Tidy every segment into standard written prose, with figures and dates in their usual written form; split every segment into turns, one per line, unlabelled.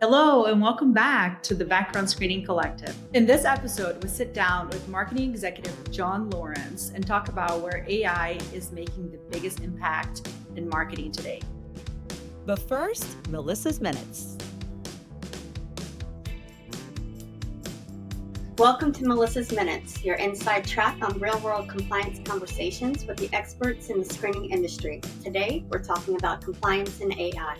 Hello, and welcome back to the Background Screening Collective. In this episode, we sit down with marketing executive John Lawrence and talk about where AI is making the biggest impact in marketing today. But first, Melissa's Minutes.
Welcome to Melissa's Minutes, your inside track on real-world compliance conversations with the experts in the screening industry. Today, we're talking about compliance and AI.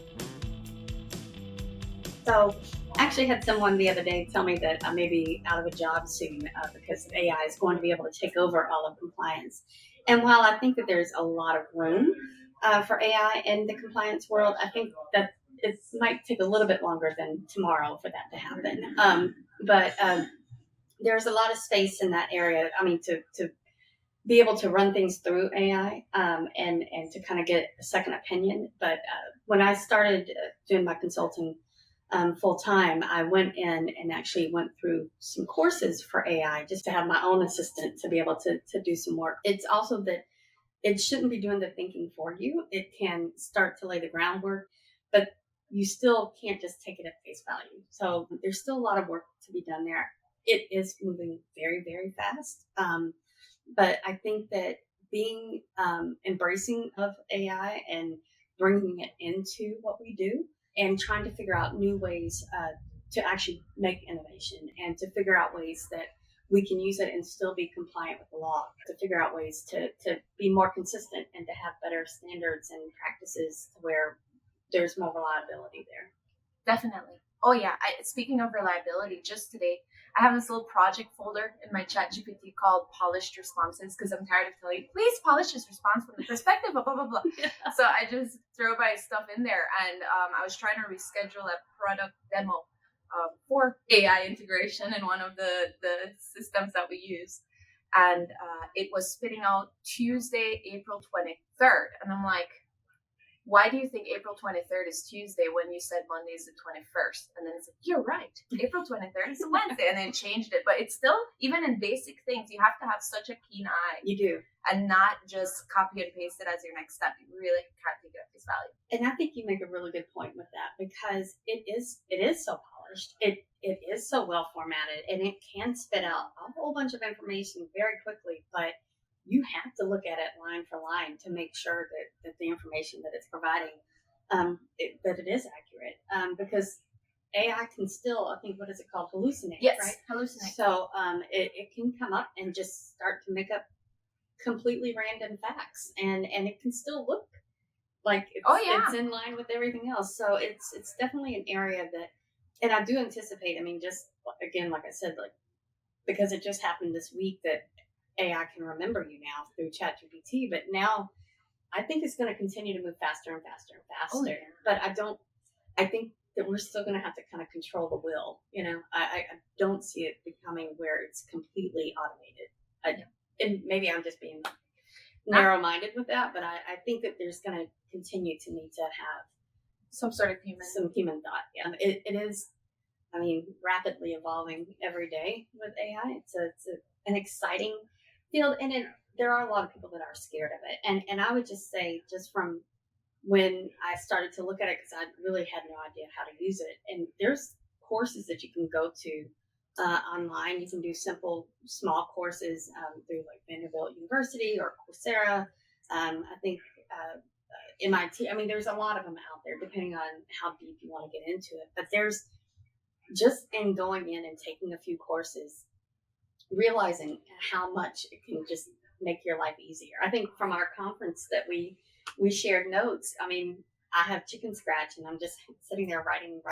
So I actually had someone the other day tell me that I may be out of a job soon because AI is going to be able to take over all of compliance. And while I think that there's a lot of room for AI in the compliance world, I think that it might take a little bit longer than tomorrow for that to happen. But there's a lot of space in that area. I mean, to be able to run things through AI and to kind of get a second opinion. But when I started doing my consulting full time, I went in and actually went through some courses for AI just to have my own assistant to be able to do some work. It's also that it shouldn't be doing the thinking for you. It can start to lay the groundwork, but you still can't just take it at face value. So there's still a lot of work to be done there. It is moving very, very fast. But I think that being embracing of AI and bringing it into what we do and trying to figure out new ways to actually make innovation and to figure out ways that we can use it and still be compliant with the law, to figure out ways to be more consistent and to have better standards and practices where there's more reliability there.
Definitely. Oh yeah. Speaking of reliability, just today, I have this little project folder in my ChatGPT called Polished Responses because I'm tired of telling you, please polish this response from the perspective of blah, blah, blah. Yeah. So I just throw my stuff in there. And I was trying to reschedule a product demo for AI integration in one of the systems that we use. And it was spitting out Tuesday, April 23rd. And I'm like, why do you think April 23rd is Tuesday when you said Monday is the 21st? And then it's like, you're right. April 23rd is a Wednesday. And then changed it. But it's still, even in basic things, you have to have such a keen eye.
You do.
And not just copy and paste it as your next step. You really can't take it at face value.
And I think you make a really good point with that because it is so polished. It is so well formatted and it can spit out a whole bunch of information very quickly. But you have to look at it line for line to make sure that the information that it's providing, that it is accurate. Because AI can still, I think, what is it called? Hallucinate,
yes,
right?
Hallucinate.
So it can come up and just start to make up completely random facts. And it can still look like it's in line with everything else. So it's definitely an area that, and I do anticipate, I mean, just again, like I said, like, because it just happened this week that AI can remember you now through ChatGPT, but now I think it's going to continue to move faster and faster and faster. Oh, yeah. But I think that we're still going to have to kind of control the will. You know, I don't see it becoming where it's completely automated. And maybe I'm just being narrow-minded with that, but I think that there's going to continue to need to have
some sort of
human thought. Yeah, it is, I mean, rapidly evolving every day with AI. It's an exciting field, and there are a lot of people that are scared of it. And I would just say, just from when I started to look at it, because I really had no idea how to use it, and there's courses that you can go to online. You can do simple, small courses through like Vanderbilt University or Coursera. I think MIT. I mean, there's a lot of them out there, depending on how deep you want to get into it. But there's just in going in and taking a few courses, realizing how much it can just make your life easier. I think from our conference that we shared notes. I mean, I have chicken scratch and I'm just sitting there writing,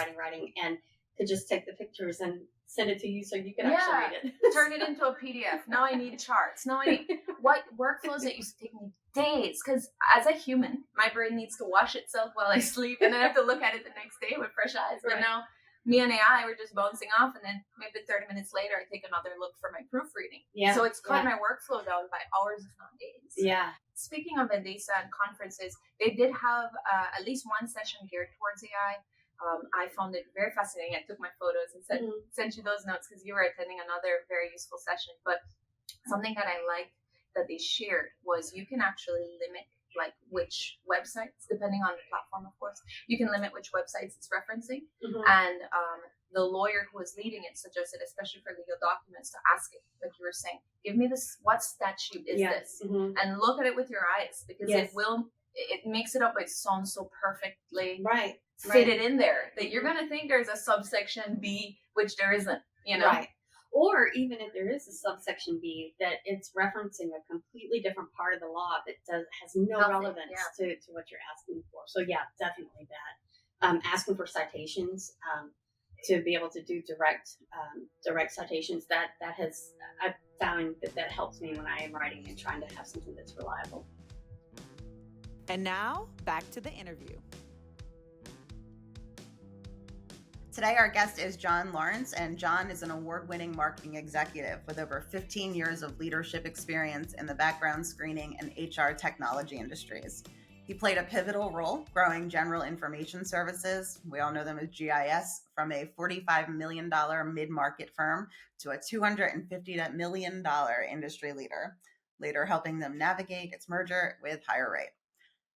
and to just take the pictures and send it to you so you can actually read it.
Turn it into a PDF. Now I need charts. Now I need what workflows that used to take me days. Because as a human, my brain needs to wash itself while I sleep, and then I have to look at it the next day with fresh eyes. But now me and AI were just bouncing off, and then maybe 30 minutes later, I take another look for my proofreading. Yeah. So it's cut my workflow down by hours, if not days.
Yeah.
Speaking of Vendesa and conferences, they did have at least one session geared towards AI. I found it very fascinating. I took my photos and sent you those notes because you were attending another very useful session. But something that I liked that they shared was you can actually limit like which websites, depending on the platform, of course, you can limit which websites it's referencing. And the lawyer who was leading it suggested, especially for legal documents, to ask it, like you were saying, give me this, what statute is this? And look at it with your eyes, because it makes it up its own so perfectly fitted in there that you're going to think there's a subsection B, which there isn't, you know?
Right. Or even if there is a subsection B, that it's referencing a completely different part of the law that has no relevance to what you're asking for. So yeah, definitely that. Asking for citations, to be able to do direct citations, that has, I've found that helps me when I am writing and trying to have something that's reliable.
And now back to the interview.
Today, our guest is John Lawrence, and John is an award-winning marketing executive with over 15 years of leadership experience in the background screening and HR technology industries. He played a pivotal role growing General Information Services, we all know them as GIS, from a $45 million mid-market firm to a $250 million industry leader, later helping them navigate its merger with HireRight.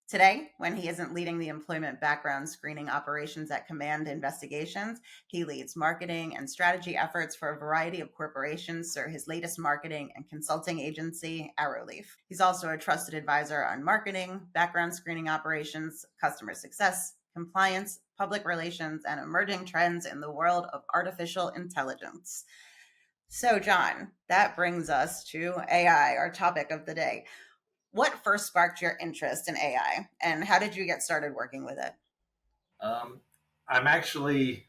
Today, when he isn't leading the employment background screening operations at Command Investigations, he leads marketing and strategy efforts for a variety of corporations through his latest marketing and consulting agency, Arrowleaf. He's also a trusted advisor on marketing, background screening operations, customer success, compliance, public relations, and emerging trends in the world of artificial intelligence. So, John, that brings us to AI, our topic of the day. What first sparked your interest in AI, and how did you get started working with it?
I'm actually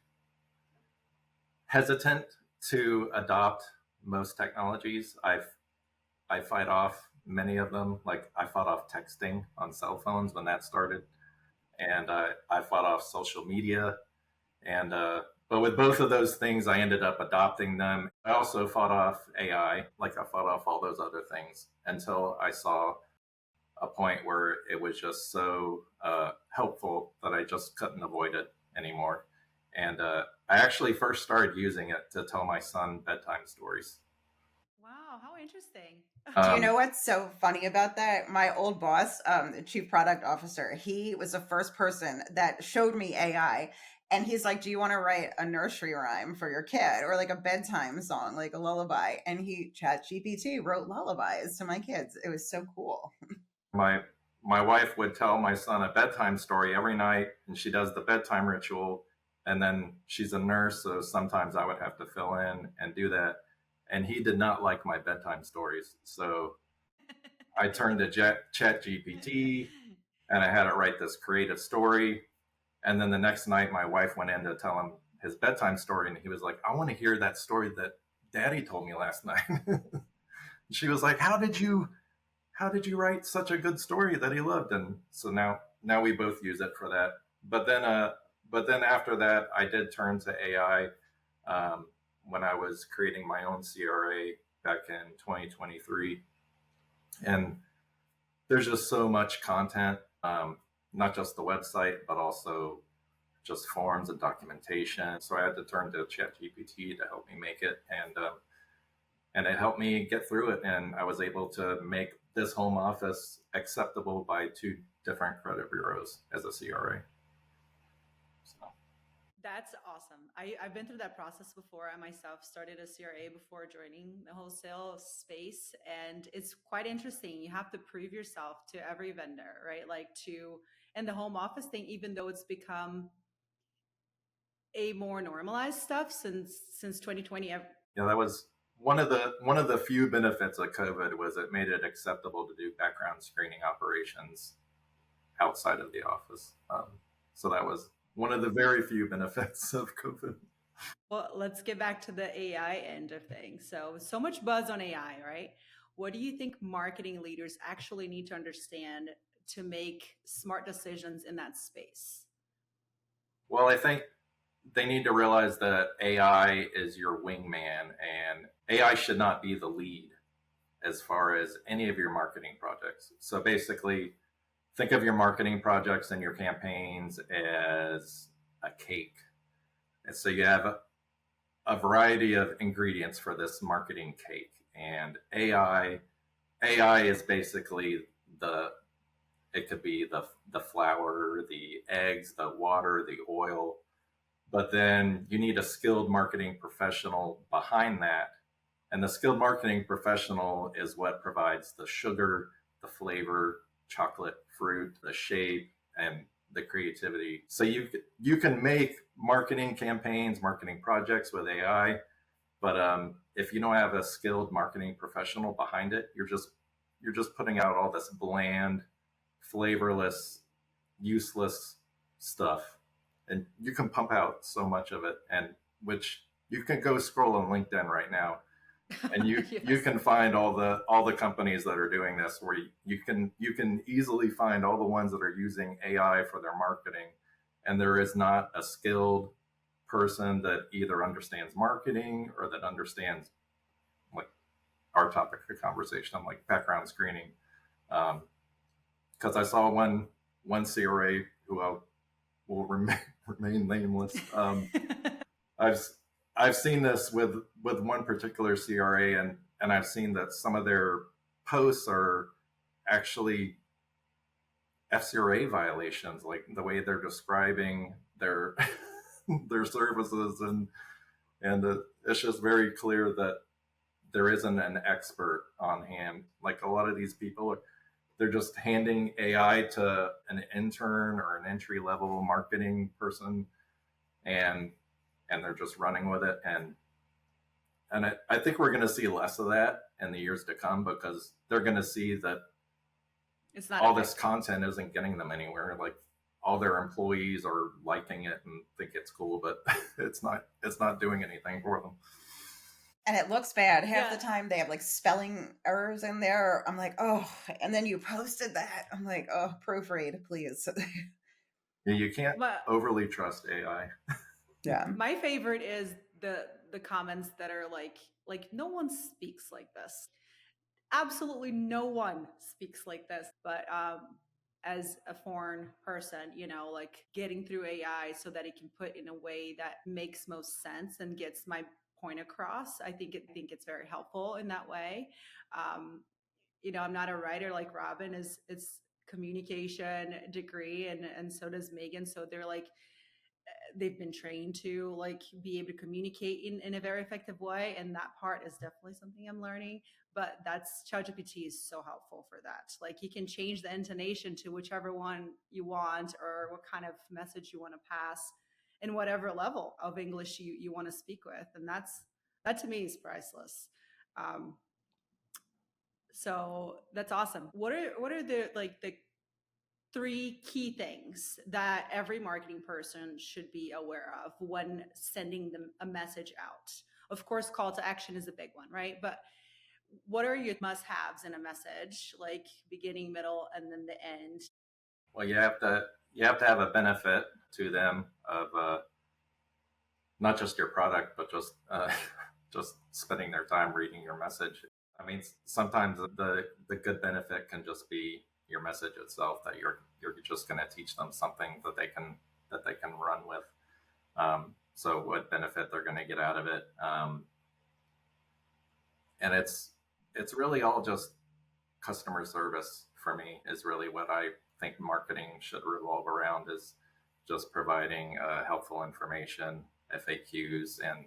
hesitant to adopt most technologies. I fight off many of them. Like I fought off texting on cell phones when that started, and I fought off social media. And but with both of those things, I ended up adopting them. I also fought off AI, like I fought off all those other things until I saw a point where it was just so helpful that I just couldn't avoid it anymore. And I actually first started using it to tell my son bedtime stories.
Wow, how interesting.
Do you know what's so funny about that? My old boss, the chief product officer, he was the first person that showed me AI. And he's like, do you want to write a nursery rhyme for your kid or like a bedtime song, like a lullaby? And ChatGPT wrote lullabies to my kids. It was so cool.
My wife would tell my son a bedtime story every night, and she does the bedtime ritual. And then she's a nurse, so sometimes I would have to fill in and do that. And he did not like my bedtime stories. So I turned to ChatGPT and I had it write this creative story. And then the next night, my wife went in to tell him his bedtime story. And he was like, I want to hear that story that Daddy told me last night. She was like, how did you write such a good story that he loved? And so now we both use it for that. But then after that, I did turn to AI when I was creating my own CRA back in 2023. And there's just so much content, not just the website, but also just forms and documentation. So I had to turn to ChatGPT to help me make it. And it helped me get through it. And I was able to make this home office acceptable by 2 different credit bureaus as a CRA. So.
That's awesome. I've been through that process before. I myself started a CRA before joining the wholesale space. And it's quite interesting. You have to prove yourself to every vendor, right? And the home office thing, even though it's become a more normalized stuff since 2020.
Yeah, that was one of the few benefits of COVID was it made it acceptable to do background screening operations outside of the office. So that was one of the very few benefits of COVID.
Well, let's get back to the AI end of things. So much buzz on AI, right? What do you think marketing leaders actually need to understand to make smart decisions in that space?
Well, I think they need to realize that AI is your wingman, and AI should not be the lead as far as any of your marketing projects. So basically, think of your marketing projects and your campaigns as a cake. And so you have a variety of ingredients for this marketing cake. And AI is basically It could be the flour, the eggs, the water, the oil. But then you need a skilled marketing professional behind that. And the skilled marketing professional is what provides the sugar, the flavor, chocolate, fruit, the shape, and the creativity. So you can make marketing campaigns, marketing projects with AI, but if you don't have a skilled marketing professional behind it, you're just putting out all this bland, flavorless, useless stuff, and you can pump out so much of it. And which you can go scroll on LinkedIn right now, and you
Yes.
you can find all the companies that are doing this, where you can easily find all the ones that are using AI for their marketing, and there is not a skilled person that either understands marketing or that understands, like, our topic of conversation, like background screening. Because I saw one CRA who will remain nameless. I've I've seen this with one particular CRA, and I've seen that some of their posts are actually FCRA violations, like the way they're describing their their services, and it's just very clear that there isn't an expert on hand. Like, a lot of these people, they're just handing AI to an intern or an entry level marketing person, and they're just running with it. And I think we're going to see less of that in the years to come, because they're going to see that
It's not
all this
effective.
content isn't getting them anywhere. Like, all their employees are liking it and think it's cool, but it's not doing anything for them.
And it looks bad. Half
Yeah.
the time they have like spelling errors in there. I'm like, oh, and then you posted that. I'm like, oh, proofread, please.
You can't
But
overly trust AI.
Yeah.
my favorite is the comments that are like no one speaks like this. Absolutely no one speaks like this. But as a foreign person, like getting through AI so that it can put in a way that makes most sense and gets my point across. I think it's very helpful in that way. Um, I'm not a writer like Robin is. It's communication degree, and so does Megan. So they're like they've been trained to like be able to communicate in a very effective way, and that part is definitely something I'm learning. But that's ChatGPT is so helpful for that. Like, you can change the intonation to whichever one you want, or what kind of message you want to pass in whatever level of English you want to speak with, and that to me is priceless. um, so that's awesome. What are the three key things that every marketing person should be aware of when sending them a message out? Of course, call to action is a big one, right? But what are your must haves in a message, like beginning, middle, and then the end?
Well, you have to have a benefit to them of not just your product, but just spending their time reading your message. I mean, sometimes the good benefit can just be your message itself, that you're just going to teach them something that they can run with. So what benefit they're going to get out of it, and it's really all just customer service. For me, is really what I think marketing should revolve around, is just providing helpful information, FAQs, and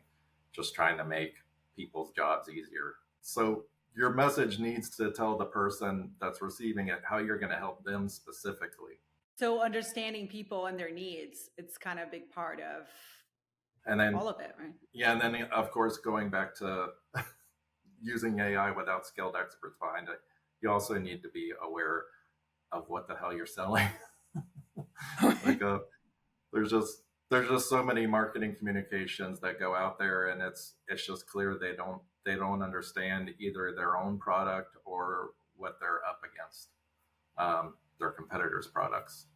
just trying to make people's jobs easier. So your message needs to tell the person that's receiving it how you're going to help them specifically.
So understanding people and their needs, it's kind of a big part of
And then,
all of it, right?
yeah, and then of course, going back to using AI without skilled experts behind it, you also need to be aware of what the hell you're selling. Like, there's just so many marketing communications that go out there, and it's just clear they don't understand either their own product or what they're up against, their competitors' products.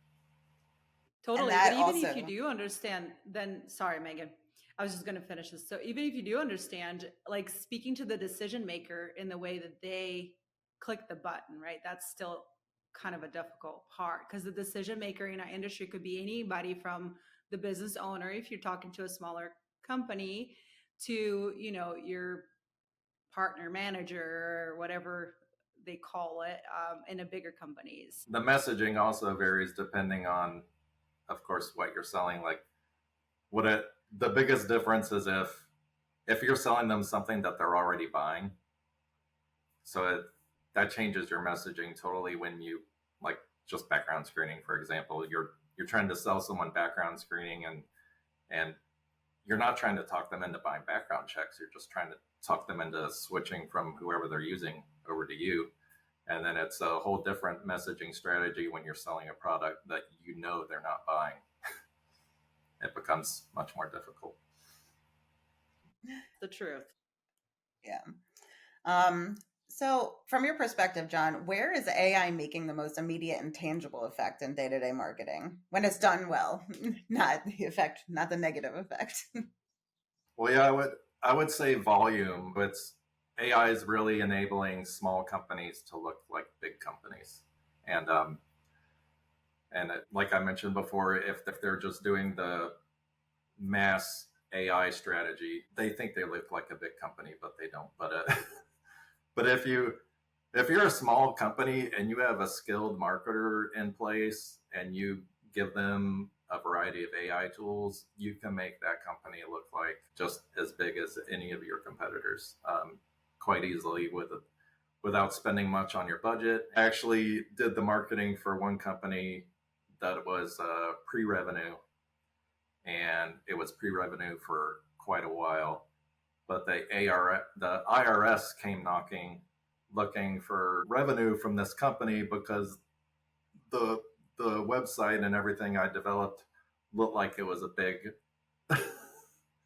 Totally.
that
But even if you
also-
do understand, then sorry, Megan. I was just going to finish this. So even if you do understand, like speaking to the decision maker in the way that they click the button, right? That's still kind of a difficult part, because the decision maker in our industry could be anybody from the business owner, if you're talking to a smaller company, to, your partner manager or whatever they call it in a bigger companies?
The messaging also varies depending on, of course, what you're selling. Like the biggest difference is if you're selling them something that they're already buying. So that changes your messaging totally when you, like, just background screening, for example. You're trying to sell someone background screening, and you're not trying to talk them into buying background checks. You're just trying to talk them into switching from whoever they're using over to you. And then it's a whole different messaging strategy when you're selling a product that you know they're not buying. It becomes much more difficult.
The truth.
Yeah. So from your perspective, John, where is AI making the most immediate and tangible effect in day-to-day marketing when it's done well? Not the effect, not the negative effect.
Well, yeah, I would say volume. It's AI is really enabling small companies to look like big companies, and like I mentioned before, if they're just doing the mass AI strategy, they think they look like a big company, but they don't. But if you're a small company and you have a skilled marketer in place and you give them a variety of AI tools, you can make that company look like just as big as any of your competitors quite easily without spending much on your budget. I actually did the marketing for one company that was pre-revenue, and it was pre-revenue for quite a while. But the IRS came knocking, looking for revenue from this company because the website and everything I developed looked like it was a big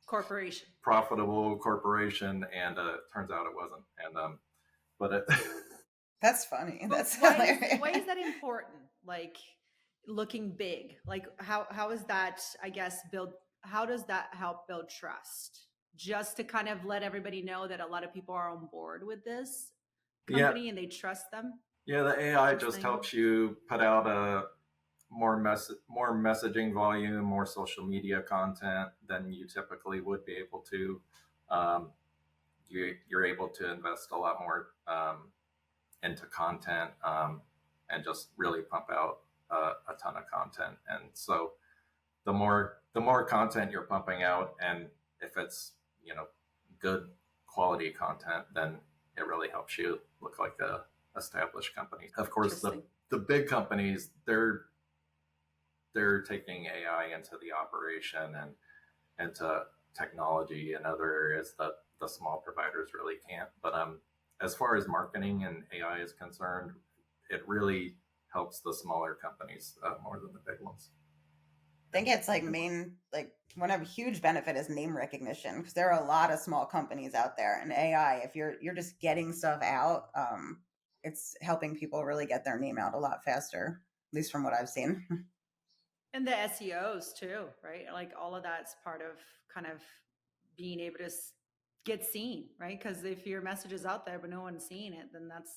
Corporation.
profitable corporation, and turns out it wasn't. And but it
That's funny.
But
That's
why
hilarious.
why is that important? Like looking big. Like how is that, I guess, how does that help build trust? Just to kind of let everybody know that a lot of people are on board with this
yeah,
company and they trust them.
yeah, the AI just
Thing.
helps you put out a more messaging volume, more social media content than you typically would be able to. Um, you're able to invest a lot more into content and just really pump out a ton of content. And so the more content you're pumping out, and if it's good quality content, then it really helps you look like a established company. Of course, the big companies, they're taking AI into the operation and into technology and other areas that the small providers really can't. But as far as marketing and AI is concerned, it really helps the smaller companies more than the big ones.
I think it's like one of a huge benefit is name recognition, because there are a lot of small companies out there, and AI, if you're just getting stuff out, it's helping people really get their name out a lot faster, at least from what I've seen.
And the SEOs too, right? Like all of that's part of kind of being able to get seen, right? Because if your message is out there but no one's seeing it, then that's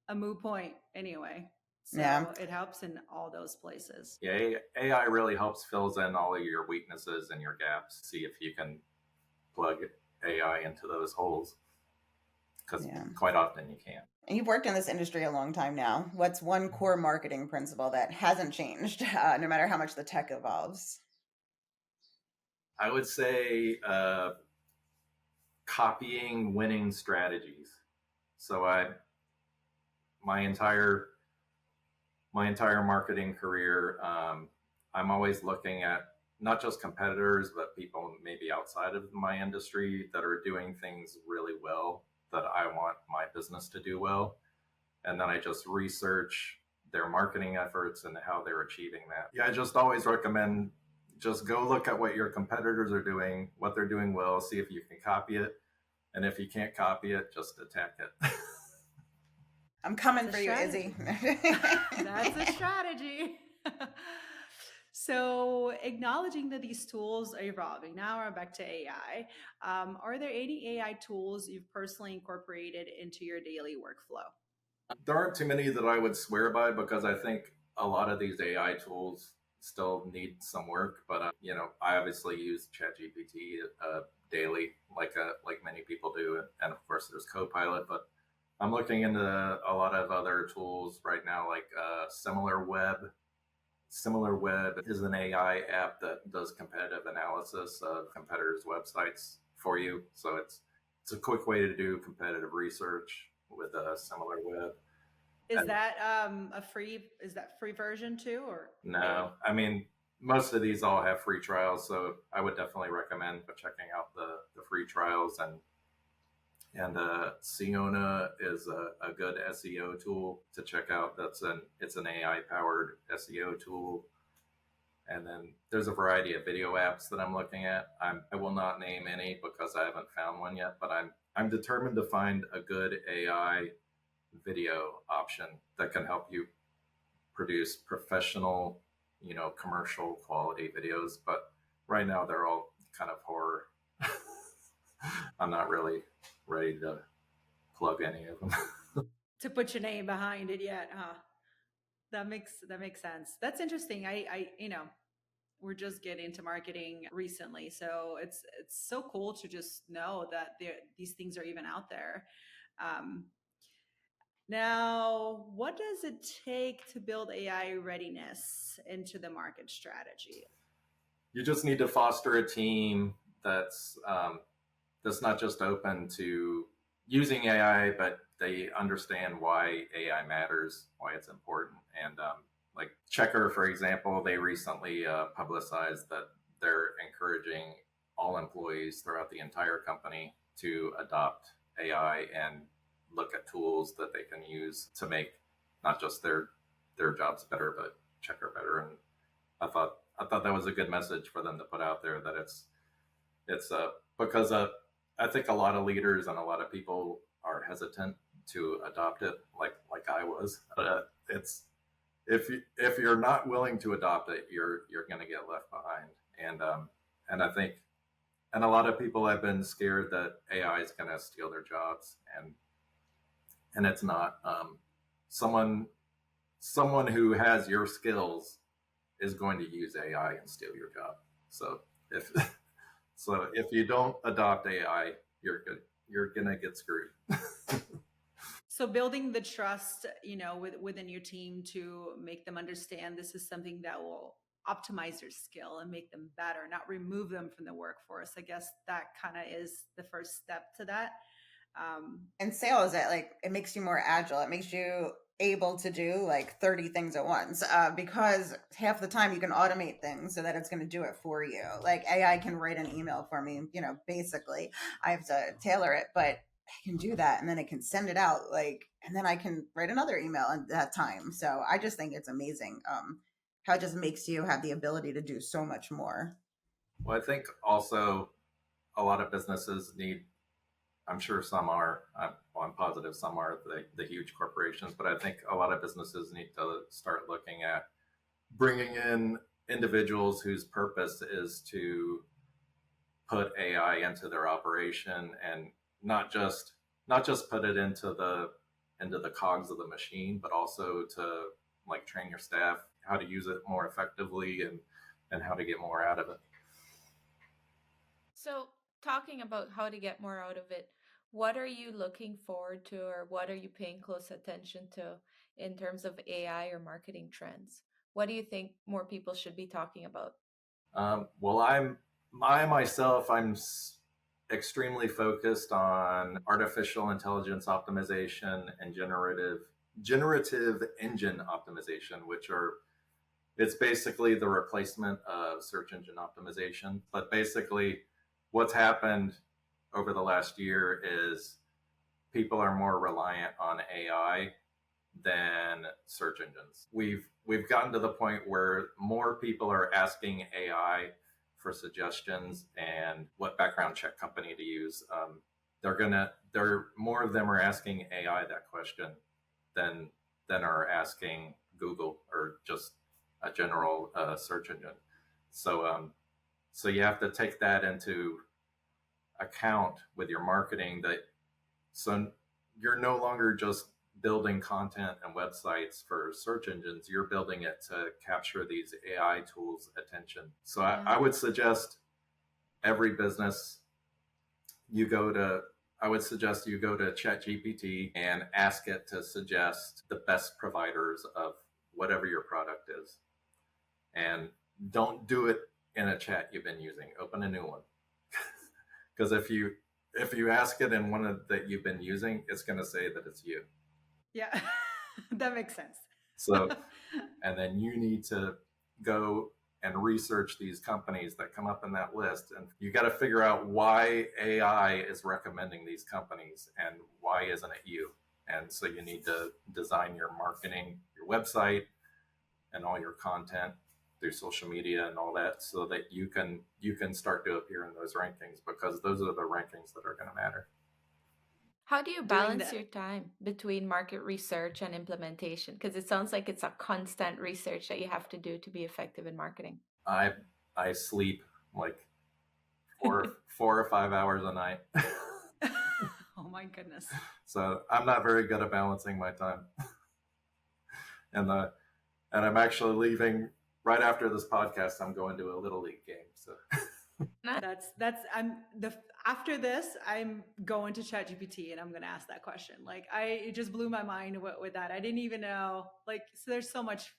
a moot point anyway. So
Yeah.
It helps in all those places.
Yeah, AI really helps fills in all of your weaknesses and your gaps. See if you can plug AI into those holes, because quite often you can't.
And you've worked in this industry a long time now. What's one core marketing principle that hasn't changed, no matter how much the tech evolves?
I would say copying winning strategies. So my entire marketing career, I'm always looking at not just competitors, but people maybe outside of my industry that are doing things really well that I want my business to do well. And then I just research their marketing efforts and how they're achieving that. Yeah, I just always recommend just go look at what your competitors are doing, what they're doing well, see if you can copy it. And if you can't copy it, just attack it.
I'm coming for you, Izzy.
That's a strategy. So acknowledging that these tools are evolving, now we're back to AI. Are there any AI tools you've personally incorporated into your daily workflow?
There aren't too many that I would swear by, because I think a lot of these AI tools still need some work. But I obviously use ChatGPT daily, like many people do, and of course there's Copilot. But I'm looking into a lot of other tools right now, like SimilarWeb. SimilarWeb is an AI app that does competitive analysis of competitors' websites for you. So it's a quick way to do competitive research with SimilarWeb.
Is
And
that is that free version too, or
no, I mean, most of these all have free trials, so I would definitely recommend checking out the free trials. And Siona is a good SEO tool to check out. It's an AI powered SEO tool. And then there's a variety of video apps that I'm looking at. I will not name any because I haven't found one yet, but I'm determined to find a good AI video option that can help you produce professional, commercial quality videos. But right now they're all kind of horror. I'm not really ready to plug any of them.
to put your name behind it yet, huh? That makes sense. That's interesting. I we're just getting into marketing recently, so it's so cool to just know that these things are even out there. Um, Now, what does it take to build AI readiness into the market strategy?
You just need to foster a team that's not just open to using AI, but they understand why AI matters, why it's important. And like Checker, for example, they recently publicized that they're encouraging all employees throughout the entire company to adopt AI and look at tools that they can use to make not just their jobs better, but Checker better. And I thought that was a good message for them to put out there. That it's because I think a lot of leaders and a lot of people are hesitant to adopt it, like I was. But it's if you're not willing to adopt it, you're going to get left behind. And I think and a lot of people have been scared that AI is going to steal their jobs, and it's not. Someone who has your skills is going to use AI and steal your job. So if if you don't adopt AI, you're gonna get screwed.
So building the trust, within your team to make them understand this is something that will optimize their skill and make them better, not remove them from the workforce. I guess that kind of is the first step to that.
And sales, it makes you more agile. It makes you able to do like 30 things at once, because half the time you can automate things so that it's going to do it for you. Like AI can write an email for me, basically I have to tailor it, but I can do that, and then it can send it out, and then I can write another email at that time. So I just think it's amazing, how it just makes you have the ability to do so much more.
Well, I think also a lot of businesses need, I'm sure some are, I'm positive some are, the huge corporations, but I think a lot of businesses need to start looking at bringing in individuals whose purpose is to put AI into their operation, and not just put it into the cogs of the machine, but also to like train your staff how to use it more effectively and how to get more out of it.
So, talking about how to get more out of it, what are you looking forward to, or what are you paying close attention to in terms of AI or marketing trends? What do you think more people should be talking about?
Well, I'm extremely focused on artificial intelligence optimization and generative engine optimization, it's basically the replacement of search engine optimization. But basically, what's happened over the last year is people are more reliant on AI than search engines. We've gotten to the point where more people are asking AI for suggestions and what background check company to use. More of them are asking AI that question than are asking Google or just a general search engine. So you have to take that into account with your marketing, so you're no longer just building content and websites for search engines, you're building it to capture these AI tools' attention. So I would suggest every business, you go to I would suggest you go to ChatGPT and ask it to suggest the best providers of whatever your product is. And don't do it in a chat you've been using. Open a new one. Because if you ask it in one that you've been using, it's going to say that it's you.
Yeah, that makes sense.
So, and then you need to go and research these companies that come up in that list. And you got to figure out why AI is recommending these companies and why isn't it you? And so you need to design your marketing, your website, and all your content through social media and all that, so that you can start to appear in those rankings, because those are the rankings that are going to matter.
How do you balance your time between market research and implementation? Because it sounds like it's a constant research that you have to do to be effective in marketing.
I sleep like 4 or 5 hours a night.
Oh my goodness.
So I'm not very good at balancing my time. And I'm actually leaving right after this podcast. I'm going to a Little League game. So
after this, I'm going to ChatGPT and I'm going to ask that question. Like, it just blew my mind with that. I didn't even know, like, so there's so much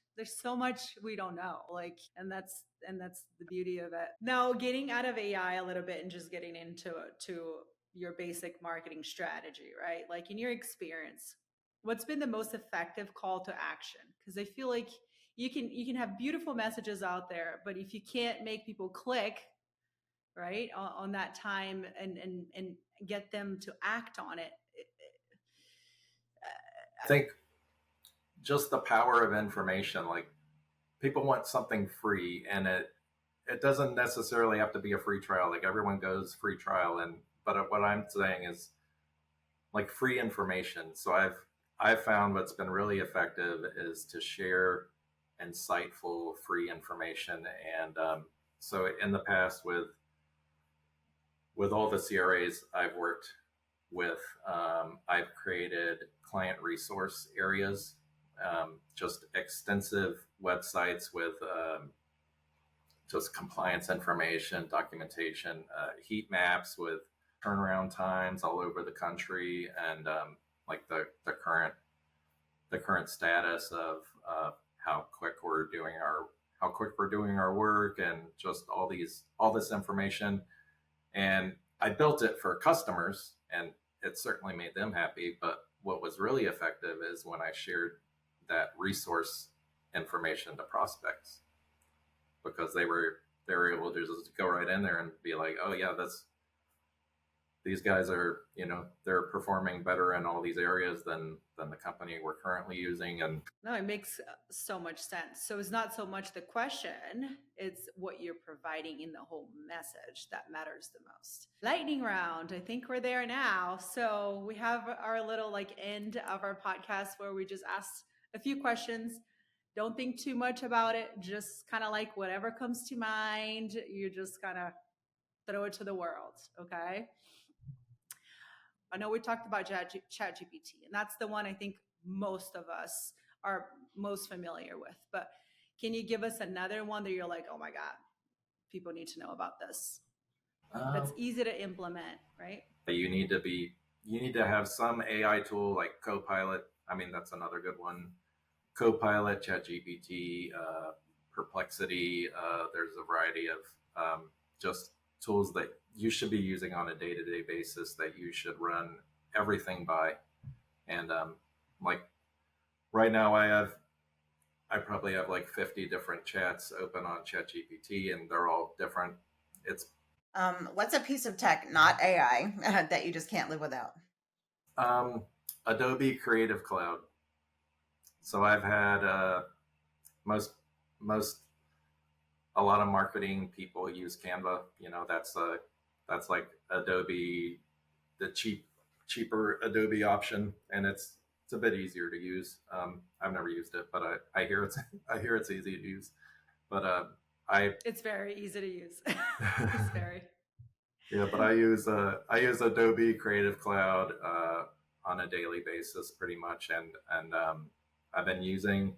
we don't know, like, and that's the beauty of it. Now, getting out of AI a little bit and just getting into your basic marketing strategy, right? Like, in your experience, what's been the most effective call to action? Because I feel like you can have beautiful messages out there, but if you can't make people click, right, on that time and get them to act on it.
I think just the power of information, like, people want something free, and it doesn't necessarily have to be a free trial. Like, everyone goes free trial, but what I'm saying is, like, free information. So I've found what's been really effective is to share insightful free information. And so in the past, with all the CRAs I've worked with, I've created client resource areas, just extensive websites with just compliance information, documentation, heat maps with turnaround times all over the country, and like the current status of how quick we're doing our work, and just all this information. And I built it for customers, and it certainly made them happy. But what was really effective is when I shared that resource information to prospects, because they were able to just go right in there and be like, oh yeah, these guys are, they're performing better in all these areas than the company we're currently using. And
no, it makes so much sense. So it's not so much the question, it's what you're providing in the whole message that matters the most. Lightning round, I think we're there now. So we have our little end of our podcast where we just ask a few questions. Don't think too much about it. Just kind of like whatever comes to mind, you just kind of throw it to the world. Okay. I know we talked about ChatGPT, and that's the one I think most of us are most familiar with. But can you give us another one that you're like, oh my God, people need to know about this? That's easy to implement, right?
You need to have some AI tool like Copilot. I mean, that's another good one. Copilot, ChatGPT, Perplexity. There's a variety of just tools that you should be using on a day-to-day basis that you should run everything by. And like right now, I probably have like 50 different chats open on ChatGPT, and they're all different. It's
what's a piece of tech, not AI, that you just can't live without?
Adobe Creative Cloud. So I've had a lot of marketing people use Canva. That's like Adobe, the cheaper Adobe option, and it's a bit easier to use. I've never used it, but I hear it's easy to use. But
it's very easy to use. It's very.
Yeah, but I use Adobe Creative Cloud on a daily basis, pretty much, and I've been using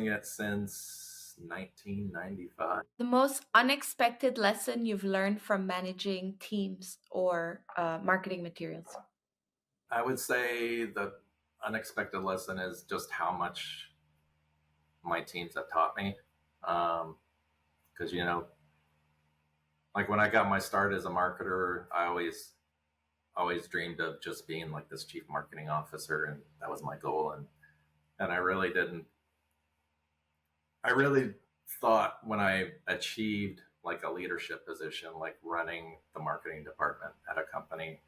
it since 1995.
The most unexpected lesson you've learned from managing teams or marketing materials?
I would say the unexpected lesson is just how much my teams have taught me. Because, like when I got my start as a marketer, I always dreamed of just being like this chief marketing officer, and that was my goal. And I really didn't. I really thought when I achieved like a leadership position, like running the marketing department at a company,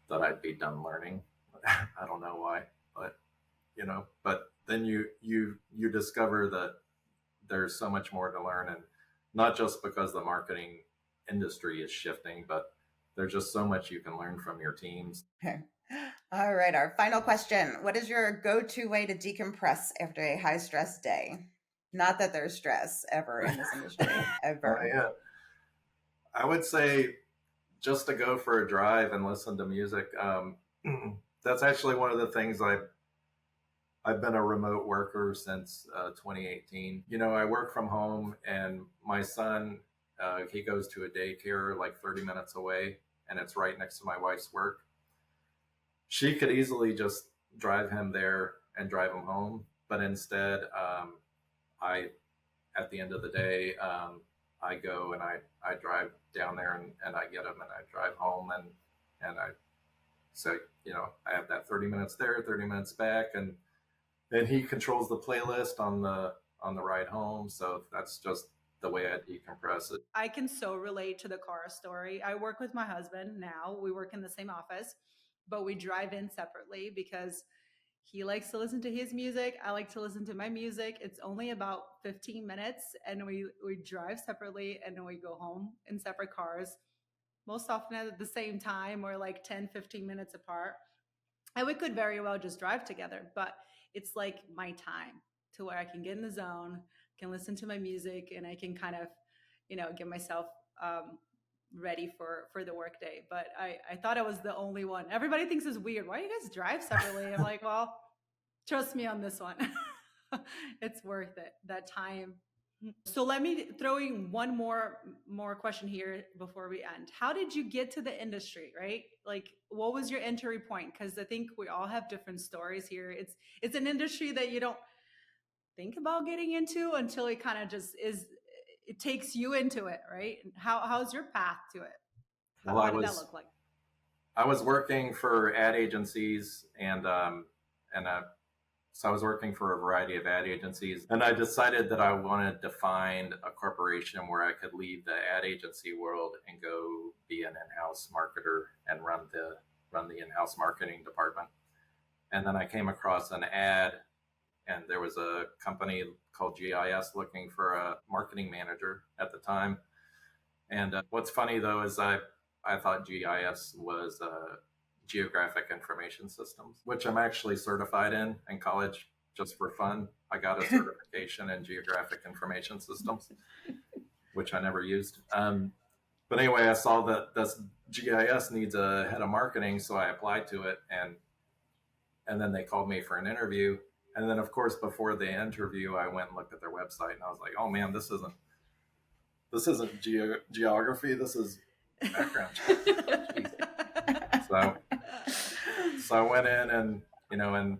that I'd be done learning. I don't know why, but but then you discover that there's so much more to learn, and not just because the marketing industry is shifting, but there's just so much you can learn from your teams.
Okay. All right. Our final question. What is your go-to way to decompress after a high-stress day? Not that there's stress ever in this industry, ever.
Yeah. I would say just to go for a drive and listen to music. That's actually one of the things I've been a remote worker since 2018. I work from home, and my son, he goes to a daycare like 30 minutes away, and it's right next to my wife's work. She could easily just drive him there and drive him home, but instead, at the end of the day, I go and I drive down there and I get him and I drive home and I have that 30 minutes there, 30 minutes back, and then he controls the playlist on the ride home. So that's just the way I decompress it.
I can so relate to the car story. I work with my husband now. We work in the same office, but we drive in separately because he likes to listen to his music. I like to listen to my music. It's only about 15 minutes, and we drive separately, and then we go home in separate cars, most often at the same time or like 10, 15 minutes apart. And we could very well just drive together, but it's like my time to where I can get in the zone, can listen to my music, and I can kind of, get myself ready for the workday. But I thought I was the only one. Everybody thinks it's weird. Why do you guys drive separately? I'm like, well, trust me on this one. It's worth it, that time. So let me throw in one more question here before we end. How did you get to the industry, right? Like, what was your entry point? Because I think we all have different stories here. It's an industry that you don't think about getting into until it kind of just is. It takes you into it, right? How's your path to it? How did that look like?
I was working for ad agencies, and so I was working for a variety of ad agencies, and I decided that I wanted to find a corporation where I could leave the ad agency world and go be an in-house marketer and run the in-house marketing department. And then I came across an ad, and there was a company called GIS looking for a marketing manager at the time. And what's funny though is I thought GIS was Geographic Information Systems, which I'm actually certified in college just for fun. I got a certification in Geographic Information Systems, which I never used. But anyway, I saw that this GIS needs a head of marketing, so I applied to it, and then they called me for an interview. And then, of course, before the interview, I went and looked at their website, and I was like, "Oh man, this isn't geography. This is background check." So I went in, and and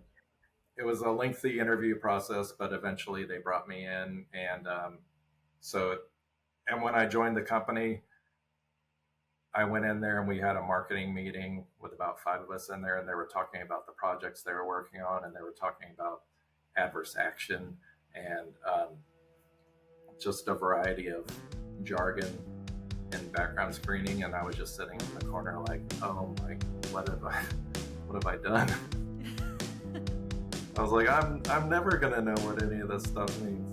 it was a lengthy interview process, but eventually they brought me in, and when I joined the company, I went in there and we had a marketing meeting with about 5 of us in there, and they were talking about the projects they were working on, and they were talking about adverse action and just a variety of jargon and background screening. And I was just sitting in the corner like, oh my, what have I done? I was like, I'm never gonna know what any of this stuff means.